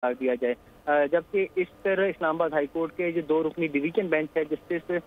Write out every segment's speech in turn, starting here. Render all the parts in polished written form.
दिया जाए। जबकि इस तरह इस्लामाबाद हाई कोर्ट के जो 2 रुकनी डिवीजन बेंच है, जस्टिस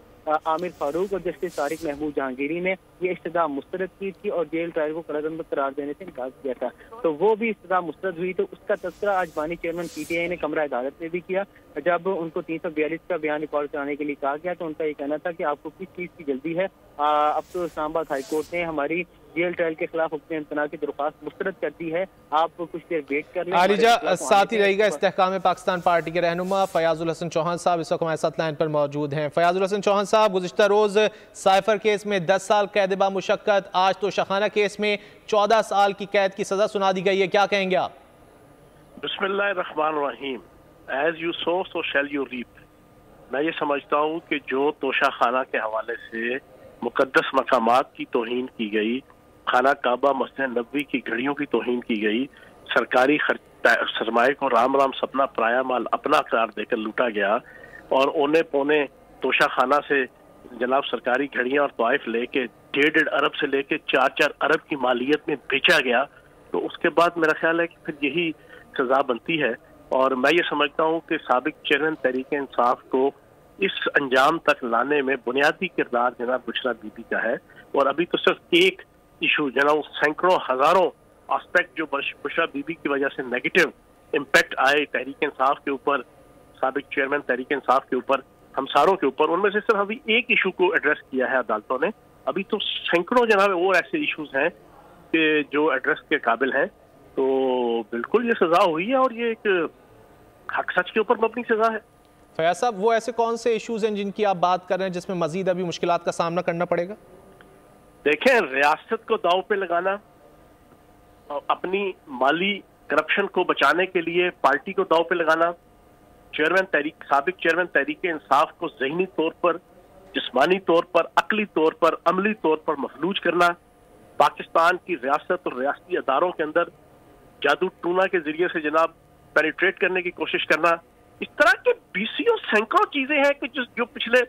आमिर फारूक और जस्टिस तारिक महमूद जहांगीरी ने ये इस्तदा मुस्तरद की थी और जेल ट्रायल को कड़ादंद करार देने से इनकार किया था। तो वो भी इस्तदा मुस्तरद हुई, तो उसका तस्करा आज बानी चेयरमैन पीटीआई ने कमरा अदालत में भी किया। जब उनको 342 का बयान रिकॉर्ड कराने के लिए कहा गया तो उनका ये कहना था कि आपको किस चीज़ की जल्दी है। अब तो इस्लामाबाद हाई कोर्ट ने हमारी जेल ट्रायल के खिलाफ हुक्म इम्तना की दरख्वास्त मुस्तरद कर दी है, आप कुछ देर वेट कर लें। आरिजा, साथ ही रहेगा इस्तेहकाम पाकिस्तान पार्टी के रहनुमा फयाजुल हसन चौहान साहब इस वक्त हमारे साथ लाइन पर मौजूद हैं। फयाजुल हसन चौहान साहब, गुज़िश्ता रोज़ साइफर केस में 10 साल कैद बा मुशक्कत, आज तो शखाना केस में 14 साल की कैद की सजा सुना दी गई है, क्या कहेंगे आप? बिस्मिल्लाहिर्रहमानिर्रहीम। As you sow so shall you reap. मैं ये समझता हूँ कि जो तोशा खाना के हवाले से मुकद्दस मकामात की तौहीन की गई, खाना काबा मस्जिद नबवी की घड़ियों की तौहीन की गई, सरकारी सरमाए को राम राम सपना पराया माल अपना करार देकर लूटा गया और ओने पौने तोशा खाना से जनाब सरकारी घड़ियां और तोइफ लेके 1.5 अरब से लेके 4 अरब की मालियत में बेचा गया, तो उसके बाद मेरा ख्याल है कि फिर यही सजा बनती है। और मैं ये समझता हूँ कि साबिक चेयरमैन तहरीक इंसाफ को इस अंजाम तक लाने में बुनियादी किरदार जनाब बुशरा बीबी का है। और अभी तो सिर्फ एक इशू जनाब सैकड़ों हजारों एस्पेक्ट जो बुशरा बीबी की वजह से नेगेटिव इम्पैक्ट आए तहरीक इंसाफ के ऊपर, साबिक चेयरमैन तहरीक इंसाफ के ऊपर, हम सारों के ऊपर, उनमें से सिर्फ अभी एक इशू को एड्रेस किया है अदालतों ने। अभी तो सैकड़ों जनाब और ऐसे इशूज हैं कि जो एड्रेस के काबिल हैं। तो बिल्कुल ये सजा हुई है और ये एक हक सच के ऊपर मबनी सजा है। फयाज साहब, वो ऐसे कौन से इशूज हैं जिनकी आप बात कर रहे हैं जिसमें मजीद अभी मुश्किलात का सामना करना पड़ेगा? देखें, रियासत को दांव पे लगाना, अपनी माली करप्शन को बचाने के लिए पार्टी को दांव पे लगाना, साबिक चेयरमैन तहरीक इंसाफ को ज़हनी तौर पर, जिस्मानी तौर पर, अकली तौर पर, अमली तौर पर महलूज करना, पाकिस्तान की रियासत और रियासती अदारों के अंदर जादू टूना के जरिए से जनाब पेनिट्रेट करने की कोशिश करना, इस तरह के बीसियों सैकड़ों चीजें हैं कि जो पिछले